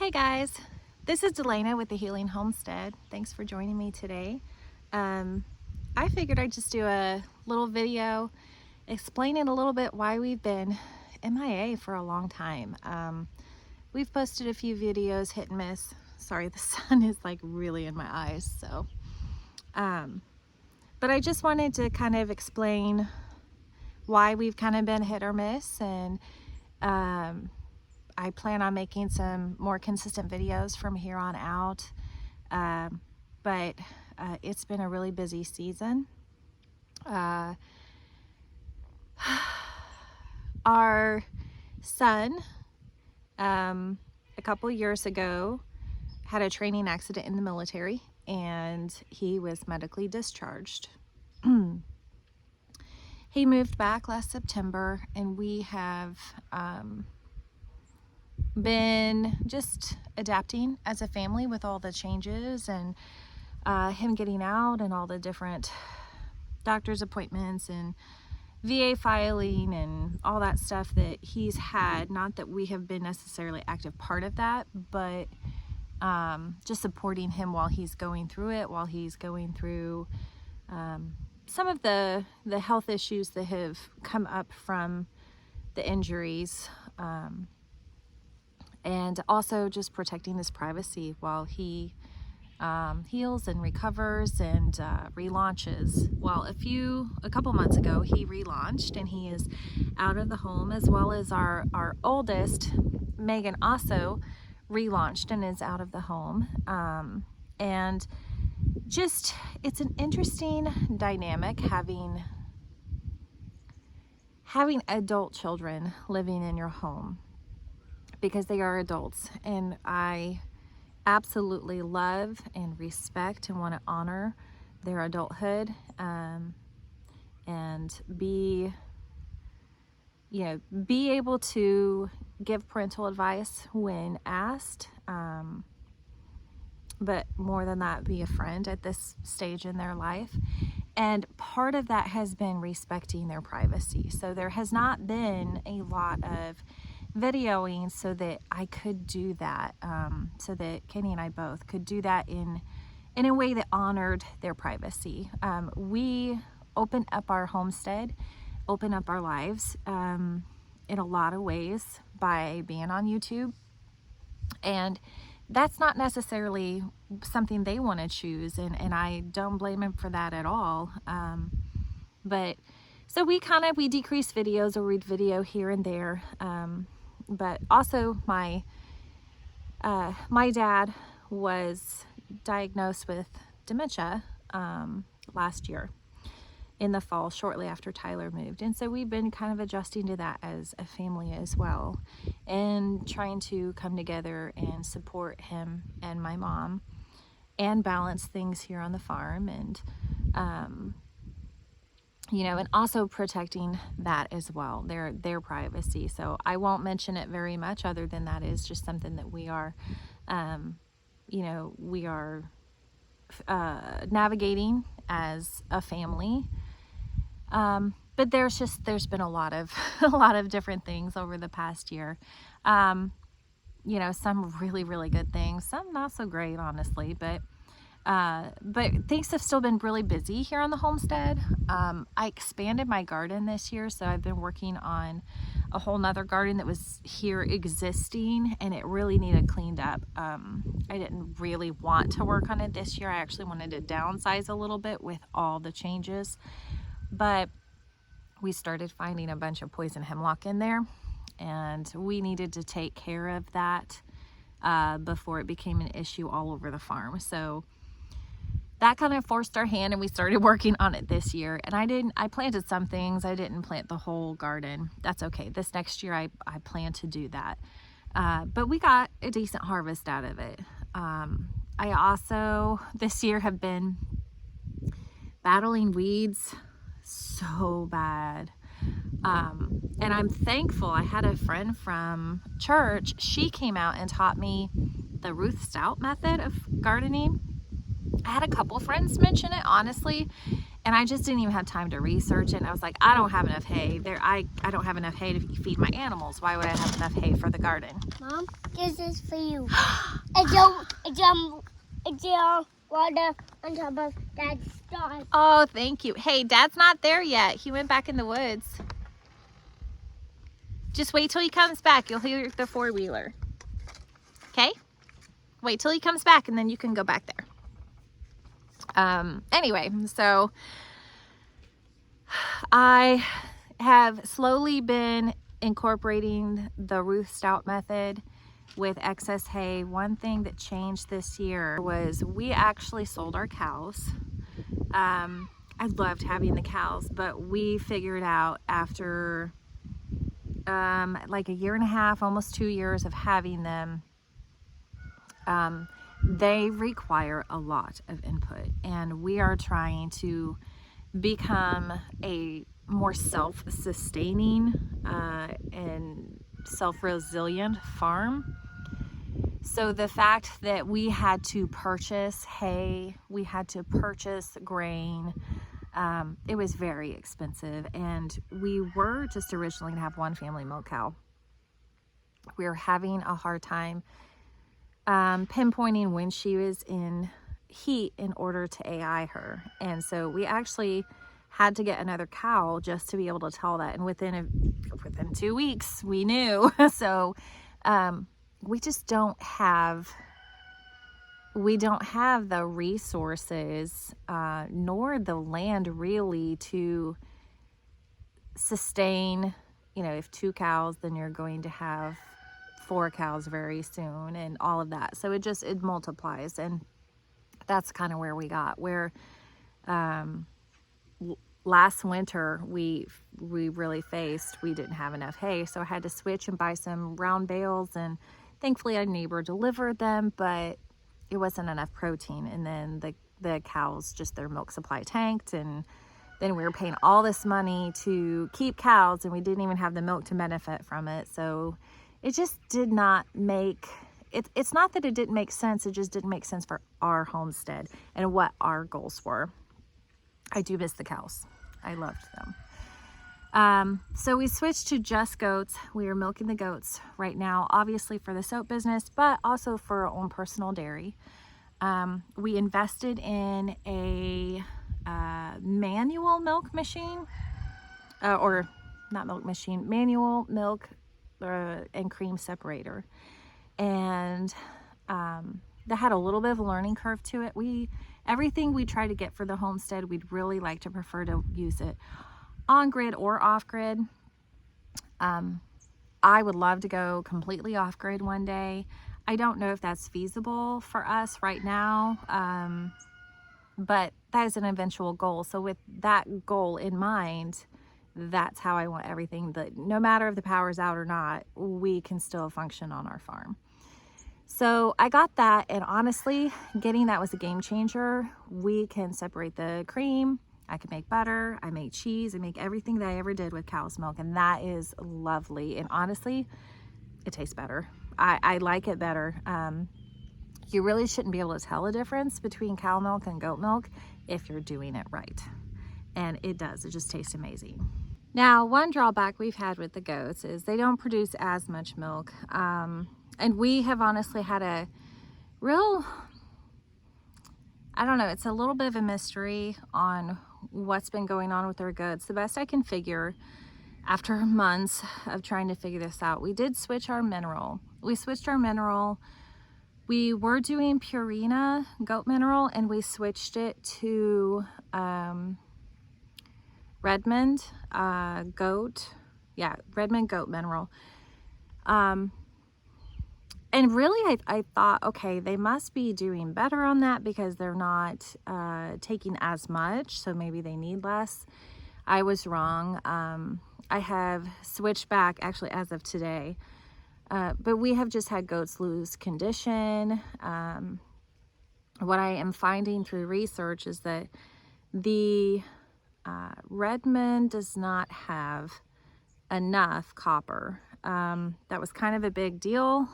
Hey guys, this is Delana with the Healing Homestead. Thanks for joining me today. I figured I'd just do a little video explaining a little bit why we've been MIA for a long time. We've posted a few videos, hit and miss. Sorry, the sun is like really in my eyes. But I just wanted to kind of explain why we've kind of been hit or miss, and I plan on making some more consistent videos from here on out, but it's been a really busy season. Our son, a couple years ago, had a training accident in the military, and he was medically discharged. He moved back last September, and we have been just adapting as a family with all the changes and him getting out and all the different doctor's appointments and VA filing and all that stuff that he's had. Not that we have been necessarily active part of that, but just supporting him while he's going through it, while he's going through some of the health issues that have come up from the injuries. And also just protecting his privacy while he heals and recovers and relaunches. Well, a couple months ago, he relaunched and he is out of the home, as well as our oldest, Megan, also relaunched and is out of the home. And just, it's an interesting dynamic having adult children living in your home, because they are adults, and I absolutely love and respect and want to honor their adulthood, and be able to give parental advice when asked, but more than that, be a friend at this stage in their life. And part of that has been respecting their privacy. So there has not been a lot of videoing so that I could do that, so that Kenny and I both could do that in a way that honored their privacy. We open up our homestead, open up our lives in a lot of ways by being on YouTube, and that's not necessarily something they want to choose, and I don't blame them for that at all. But so we decrease videos or read video here and there. But also my dad was diagnosed with dementia last year in the fall, shortly after Tyler moved. And so we've been kind of adjusting to that as a family as well, and trying to come together and support him and my mom and balance things here on the farm, and and also protecting that as well, their privacy. So I won't mention it very much, other than that is just something that we are, navigating as a family. But there's been a lot of different things over the past year. Some really, really good things, some not so great, honestly, but things have still been really busy here on the homestead. I expanded my garden this year, so I've been working on a whole nother garden that was here existing, and it really needed cleaned up. I didn't really want to work on it this year. I actually wanted to downsize a little bit with all the changes, but we started finding a bunch of poison hemlock in there, and we needed to take care of that before it became an issue all over the farm. So that kind of forced our hand, and we started working on it this year. And I planted some things. I didn't plant the whole garden. That's okay. This next year I plan to do that. But we got a decent harvest out of it. I also this year have been battling weeds so bad. And I'm thankful. I had a friend from church. She came out and taught me the Ruth Stout method of gardening. I had a couple friends mention it, honestly, And I just didn't even have time to research it. And I was like, I don't have enough hay. I don't have enough hay to feed my animals. Why would I have enough hay for the garden? Mom, this is for you. It's water on top of Dad's stars. Oh, thank you. Hey, Dad's not there yet. He went back in the woods. Just wait till he comes back. You'll hear the four-wheeler. Okay? Wait till he comes back and then you can go back there. Anyway, so I have slowly been incorporating the Ruth Stout method with excess hay. One thing that changed this year was we actually sold our cows. I loved having the cows, but we figured out after like a year and a half, almost 2 years of having them, they require a lot of input, and we are trying to become a more self-sustaining and self-resilient farm. So the fact that we had to purchase hay, we had to purchase grain, it was very expensive, and we were just originally gonna have one family milk cow. We were having a hard time pinpointing when she was in heat in order to AI her, and so we actually had to get another cow just to be able to tell that, and within 2 weeks we knew. So we just don't have the resources nor the land really to sustain, you know, if 2 cows, then you're going to have 4 cows very soon and all of that. So it multiplies, and that's kind of where we got, where last winter we really faced, we didn't have enough hay, so I had to switch and buy some round bales, and thankfully a neighbor delivered them, but it wasn't enough protein. And then the cows, just their milk supply tanked, and then we were paying all this money to keep cows, and we didn't even have the milk to benefit from it. So it just did not make it's not that it didn't make sense, it just didn't make sense for our homestead and what our goals were. I do miss the cows. I loved them. So we switched to just goats. We are milking the goats right now, obviously for the soap business, but also for our own personal dairy. We invested in a manual milk machine, or not milk machine, manual milk and cream separator. And that had a little bit of a learning curve to it. Everything we try to get for the homestead, we'd really like to prefer to use it on grid or off grid. I would love to go completely off grid one day. I don't know if that's feasible for us right now, but that is an eventual goal. So with that goal in mind, that's how I want everything, that no matter if the power's out or not, we can still function on our farm. So I got that, and honestly, getting that was a game changer. We can separate the cream, I can make butter, I make cheese, I make everything that I ever did with cow's milk, and that is lovely. And honestly, it tastes better. I like it better. You really shouldn't be able to tell a difference between cow milk and goat milk if you're doing it right. And it does, it just tastes amazing. Now, one drawback we've had with the goats is they don't produce as much milk. And we have honestly had a real, I don't know, it's a little bit of a mystery on what's been going on with our goats. The best I can figure, after months of trying to figure this out, we did switch our mineral. We switched our mineral. We were doing Purina goat mineral, and we switched it to Redmond goat mineral. And really, I thought, okay, they must be doing better on that because they're not taking as much, so maybe they need less. I was wrong. I have switched back, actually, as of today. But we have just had goats lose condition. What I am finding through research is that the Redmond does not have enough copper. That was kind of a big deal.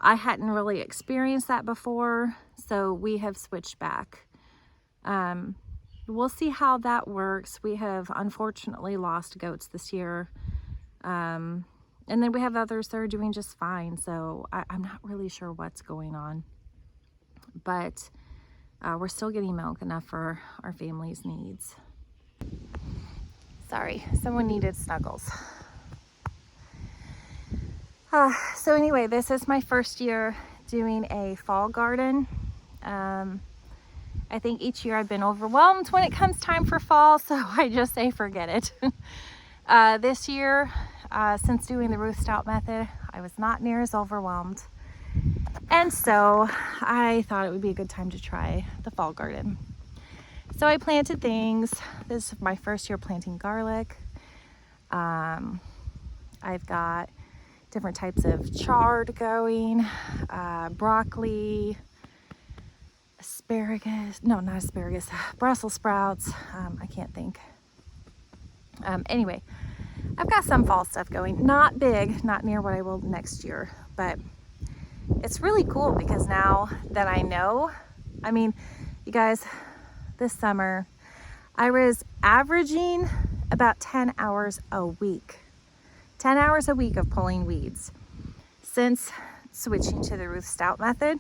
I hadn't really experienced that before, so we have switched back. we'll see how that works. We have unfortunately lost goats this year. And then we have others that are doing just fine. So I'm not really sure what's going on. But we're still getting milk enough for our family's needs. Sorry, someone needed snuggles. So anyway, this is my first year doing a fall garden. I think each year I've been overwhelmed when it comes time for fall, so I just say forget it. This year, since doing the Ruth Stout method, I was not near as overwhelmed. And so I thought it would be a good time to try the fall garden. So I planted things. This is my first year planting garlic. I've got different types of chard going, broccoli, asparagus, no, not asparagus, Brussels sprouts, I can't think. Anyway, I've got some fall stuff going, not big, not near what I will next year, but it's really cool because now that I know, I mean, you guys, this summer, I was averaging about 10 hours a week. 10 hours a week of pulling weeds. Since switching to the Ruth Stout method,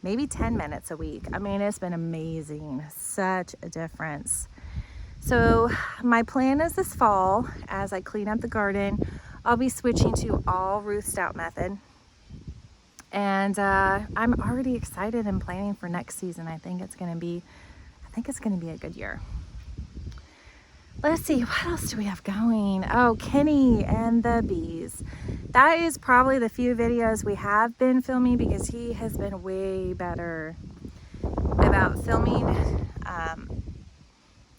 maybe 10 minutes a week. I mean, it's been amazing. Such a difference. So my plan is this fall, as I clean up the garden, I'll be switching to all Ruth Stout method. And I'm already excited and planning for next season. I think it's gonna be a good year. Let's see, what else do we have going? Oh, Kenny and the bees. That is probably the few videos we have been filming because he has been way better about filming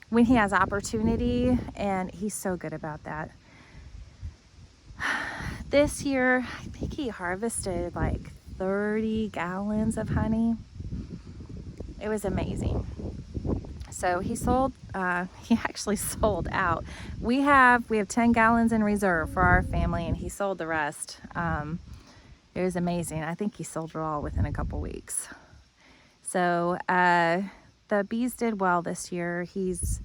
when he has opportunity, and he's so good about that. This year, I think he harvested like 30 gallons of honey. It was amazing. So he sold, he actually sold out. We have 10 gallons in reserve for our family, and he sold the rest. It was amazing. I think he sold it all within a couple weeks. So the bees did well this year. He's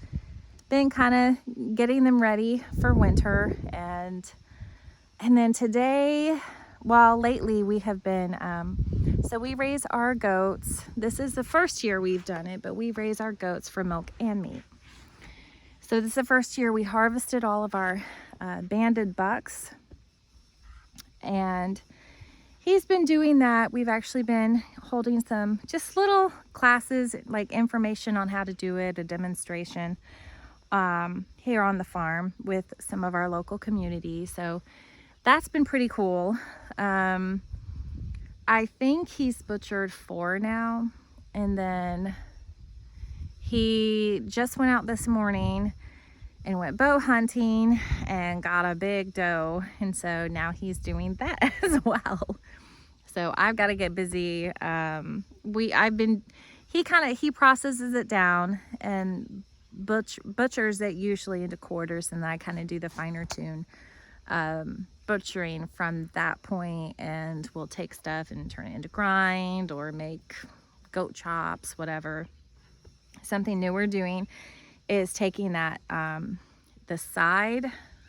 been kind of getting them ready for winter, and then today, well, lately we have been, so we raise our goats. This is the first year we've done it, but we raise our goats for milk and meat. So this is the first year we harvested all of our banded bucks, and he's been doing that. We've actually been holding some just little classes, like information on how to do it, a demonstration here on the farm with some of our local community. So that's been pretty cool. I think he's butchered 4 now, and then he just went out this morning and went bow hunting and got a big doe, and so now he's doing that as well. So I've got to get busy. He processes it down and butchers it usually into quarters, and then I kind of do the finer tune butchering from that point, and we'll take stuff and turn it into grind or make goat chops, whatever. Something new we're doing is taking that the side,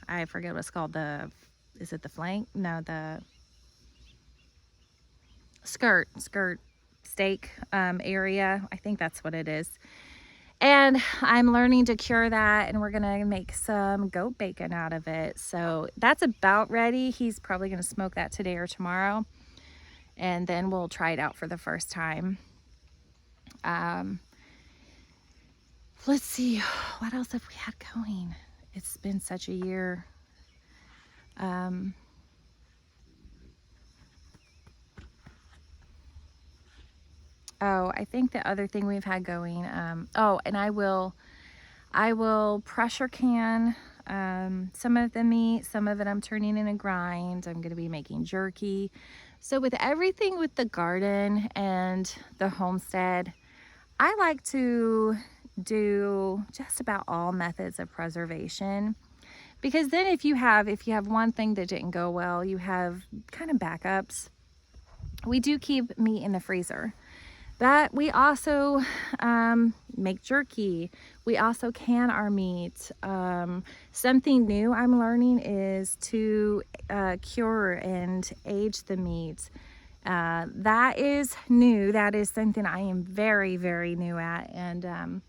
I forget what it's called, is it the flank? No, the skirt steak area, I think that's what it is. And I'm learning to cure that, and we're gonna make some goat bacon out of it. So that's about ready. He's probably gonna smoke that today or tomorrow, and then we'll try it out for the first time. Let's see, what else have we had going? It's been such a year. Oh, I think the other thing we've had going, oh, and I will pressure can some of the meat, some of it I'm turning in a grind. I'm going to be making jerky. So with everything with the garden and the homestead, I like to do just about all methods of preservation, because then if you have one thing that didn't go well, you have kind of backups. We do keep meat in the freezer. But we also make jerky. We also can our meat. Something new I'm learning is to cure and age the meat. That is new. That is something I am very, very new at. And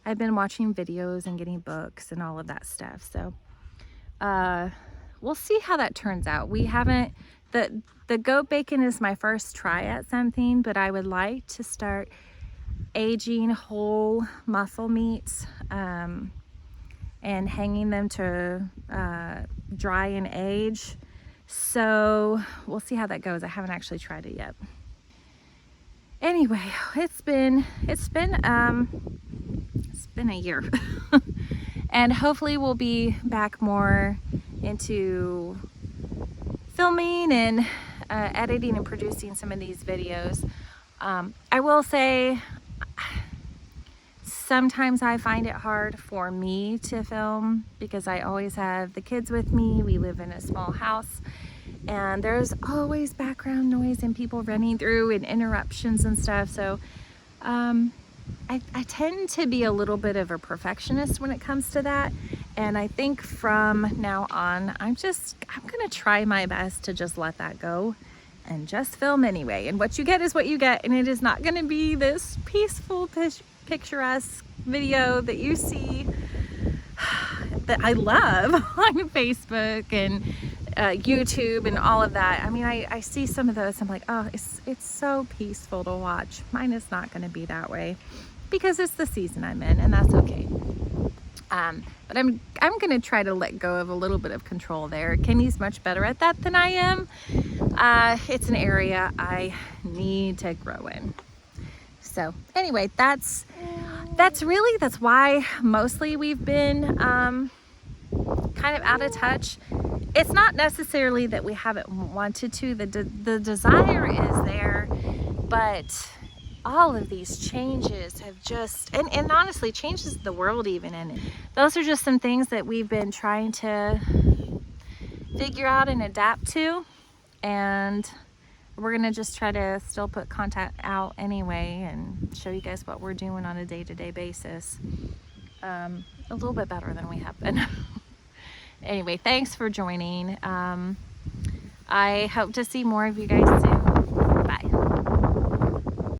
I've been watching videos and getting books and all of that stuff. So we'll see how that turns out. We haven't, the goat bacon is my first try at something, but I would like to start aging whole muscle meats and hanging them to dry and age. So we'll see how that goes. I haven't actually tried it yet. Anyway, it's been a year. And hopefully we'll be back more into filming and editing and producing some of these videos. I will say sometimes I find it hard for me to film because I always have the kids with me. We live in a small house and there's always background noise and people running through and interruptions and stuff. So I tend to be a little bit of a perfectionist when it comes to that. And I think from now on, I'm gonna try my best to just let that go and just film anyway. And what you get is what you get. And it is not gonna be this peaceful, picturesque video that you see that I love on Facebook and YouTube and all of that. I mean, I see some of those, I'm like, oh, it's so peaceful to watch. Mine is not gonna be that way because it's the season I'm in, and that's okay. But I'm gonna try to let go of a little bit of control there. Kenny's much better at that than I am. It's an area I need to grow in. So anyway, that's why mostly we've been kind of out of touch. It's not necessarily that we haven't wanted to. The desire is there, but all of these changes have just, and honestly, changes the world even, and those are just some things that we've been trying to figure out and adapt to, and we're gonna just try to still put content out anyway and show you guys what we're doing on a day-to-day basis. A little bit better than we have been. Anyway, thanks for joining. I hope to see more of you guys soon.